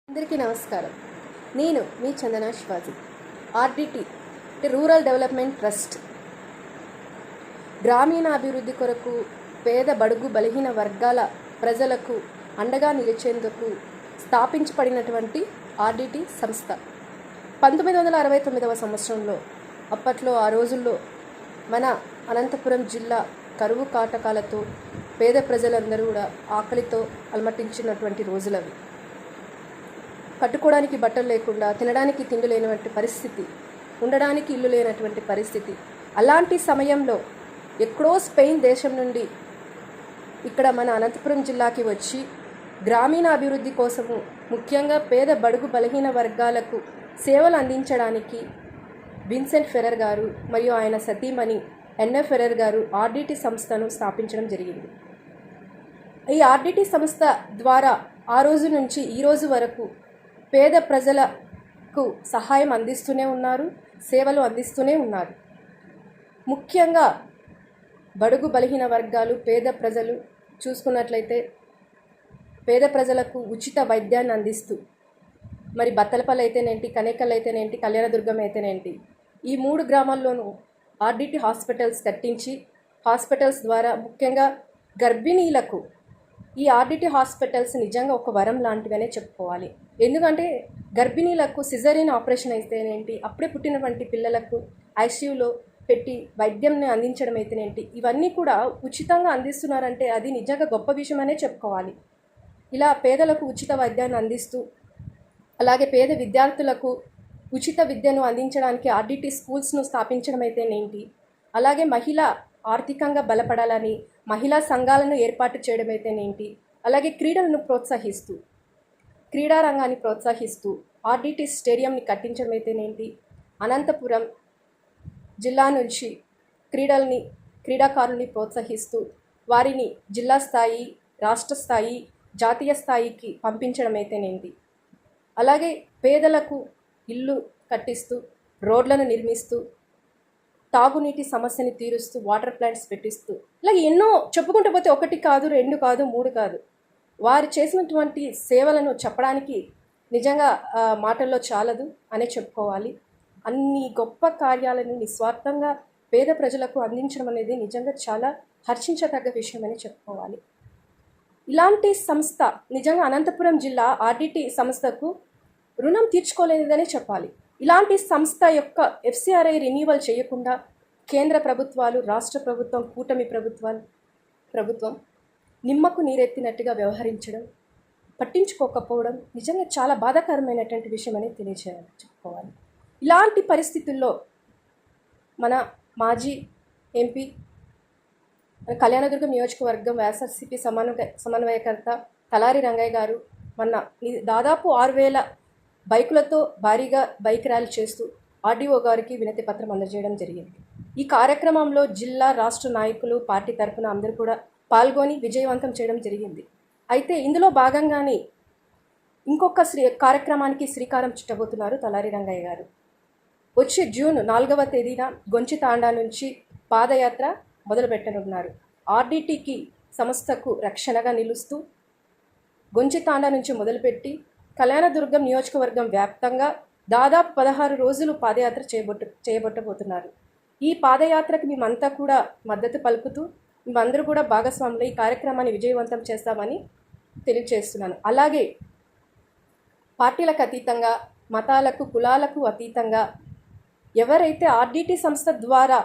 అందరికీ నమస్కారం. నేను మీ Chandana Shivaji. RDT rural development trust గ్రామీణాభివృద్ధి కొరకు పేద బడుగు బలహీన వర్గాల ప్రజలకు అండగా నిలిచేందుకు స్థాపించబడినటువంటి ఆర్డిటి సంస్థ 1969వ సంవత్సరంలో అప్పట్లో ఆ రోజుల్లో మన అనంతపురం జిల్లా కరువు కాటకాలతో పేద ప్రజలందరూ కూడా ఆకలితో అలమటించినటువంటి రోజులవి. కట్టుకోవడానికి బట్టలు లేకుండా, తినడానికి తిండి లేనటువంటి పరిస్థితి, ఉండడానికి ఇల్లు లేనటువంటి పరిస్థితి. అలాంటి సమయంలో ఎక్కడో స్పెయిన్ దేశం నుండి ఇక్కడ మన అనంతపురం జిల్లాకి వచ్చి గ్రామీణ అభివృద్ధి కోసము, ముఖ్యంగా పేద బడుగు బలహీన వర్గాలకు సేవలు అందించడానికి విన్సెంట్ ఫెరర్ గారు మరియు ఆయన సతీమణి ఎన్ఎఫ్ ఫెరర్ గారు ఆర్డిటి సంస్థను స్థాపించడం జరిగింది. ఈ ఆర్డిటి సంస్థ ద్వారా ఆ రోజు నుంచి ఈ రోజు వరకు పేద ప్రజలకు సహాయం అందిస్తూనే ఉన్నారు, సేవలు అందిస్తూనే ఉన్నారు. ముఖ్యంగా బడుగు బలహీన వర్గాలు, పేద ప్రజలు చూసుకున్నట్లయితే పేద ప్రజలకు ఉచిత వైద్యాన్ని అందిస్తూ, మరి బత్తలపల్లి అయితేనేంటి, కనేకల్ అయితేనేంటి, కళ్యాణదుర్గం అయితేనేంటి, ఈ 3 గ్రామాల్లోనూ ఆర్డిటి హాస్పిటల్స్ కట్టించి, హాస్పిటల్స్ ద్వారా ముఖ్యంగా గర్భిణీలకు ఈ ఆర్డిటి హాస్పిటల్స్ నిజంగా ఒక వరం లాంటివనే చెప్పుకోవాలి. ఎందుకంటే గర్భిణీలకు సిజరీన్ ఆపరేషన్ అయితేనేంటి, అప్పుడే పుట్టినటువంటి పిల్లలకు ఐసీయూలో పెట్టి వైద్యంని అందించడం అయితేనేంటి, ఇవన్నీ కూడా ఉచితంగా అందిస్తున్నారంటే అది నిజంగా గొప్ప విషయమనే చెప్పుకోవాలి. ఇలా పేదలకు ఉచిత వైద్యాన్ని అందిస్తూ, అలాగే పేద విద్యార్థులకు ఉచిత విద్యను అందించడానికి ఆర్డిటి స్కూల్స్ను స్థాపించడం అయితేనేంటి, అలాగే మహిళ ఆర్థికంగా బలపడాలని మహిళా సంఘాలను ఏర్పాటు చేయడం అయితేనేంటి, అలాగే క్రీడలను ప్రోత్సహిస్తూ, క్రీడా రంగాన్ని ప్రోత్సహిస్తూ ఆర్డిటి స్టేడియంని కట్టించడం అయితేనేంటి, అనంతపురం జిల్లా నుంచి క్రీడాకారుల్ని ప్రోత్సహిస్తూ వారిని జిల్లా స్థాయి, రాష్ట్ర స్థాయి, జాతీయ స్థాయికి పంపించడం అయితేనేంటి, అలాగే పేదలకు ఇల్లు కట్టిస్తూ, రోడ్లను నిర్మిస్తూ, తాగునీటి సమస్యని తీరుస్తూ, వాటర్ ప్లాంట్స్ పెట్టిస్తూ, ఇలాగ ఎన్నో చెప్పుకుంటూ పోతే 1 కాదు, 2 కాదు, 3 కాదు. వారు చేసినటువంటి సేవలను చెప్పడానికి నిజంగా మాటల్లో చాలదు అనే చెప్పుకోవాలి. అన్ని గొప్ప కార్యాలను నిస్వార్థంగా పేద ప్రజలకు అందించడం అనేది నిజంగా చాలా హర్షించదగ్గ విషయం అని చెప్పుకోవాలి. ఇలాంటి సంస్థ నిజంగా అనంతపురం జిల్లా ఆర్డిటి సంస్థకు రుణం తీర్చుకోలేనిదనే చెప్పాలి. ఇలాంటి సంస్థ యొక్క ఎఫ్సిఆర్ఐ రెన్యూవల్ చేయకుండా కేంద్ర ప్రభుత్వాలు, రాష్ట్ర ప్రభుత్వం, కూటమి ప్రభుత్వం నిమ్మకు నీరెత్తినట్టుగా వ్యవహరించడం, పట్టించుకోకపోవడం నిజంగా చాలా బాధాకరమైనటువంటి విషయం అని చెప్పుకోవాలి. ఇలాంటి పరిస్థితుల్లో మన మాజీ ఎంపీ, కళ్యాణదుర్గం నియోజకవర్గం వైఎస్ఆర్సీపీ సమన్వయకర్త తలారి రంగయ్య గారు మొన్న దాదాపు 6,000 బైకులతో భారీగా బైక్ ర్యాలీ చేస్తూ ఆర్డీఓ గారికి వినతి పత్రం అందజేయడం జరిగింది. ఈ కార్యక్రమంలో జిల్లా, రాష్ట్ర నాయకులు, పార్టీ తరఫున అందరూ కూడా పాల్గొని విజయవంతం చేయడం జరిగింది. అయితే ఇందులో భాగంగానే ఇంకొక కార్యక్రమానికి శ్రీకారం చుట్టబోతున్నారు తలారి రంగయ్య గారు. వచ్చే జూన్ 4వ తేదీన గొంచితాండా నుంచి పాదయాత్ర మొదలుపెట్టనున్నారు. ఆర్డిటికి సంస్థకు రక్షణగా నిలుస్తూ గొంచితాండా నుంచి మొదలుపెట్టి కళ్యాణదుర్గం నియోజకవర్గం వ్యాప్తంగా దాదాపు 16 రోజులు పాదయాత్ర చేయబోతున్నారు. ఈ పాదయాత్రకు మేమంతా కూడా మద్దతు పలుకుతూ, మేమందరూ కూడా భాగస్వాములు ఈ కార్యక్రమాన్ని విజయవంతం చేస్తామని తెలియజేస్తున్నాను. అలాగే పార్టీలకు అతీతంగా, మతాలకు, కులాలకు అతీతంగా ఎవరైతే ఆర్డిటి సంస్థ ద్వారా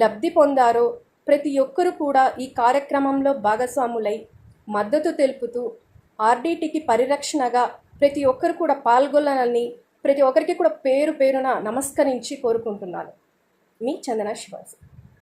లబ్ధి పొందారో ప్రతి ఒక్కరూ కూడా ఈ కార్యక్రమంలో భాగస్వాములై మద్దతు తెలుపుతూ ఆర్డిటికి పరిరక్షణగా ప్రతి ఒక్కరు కూడా పాల్గొనాలని ప్రతి ఒక్కరికి కూడా పేరున నమస్కరించి కోరుకుంటున్నాను. మీ చందన శివాజీ.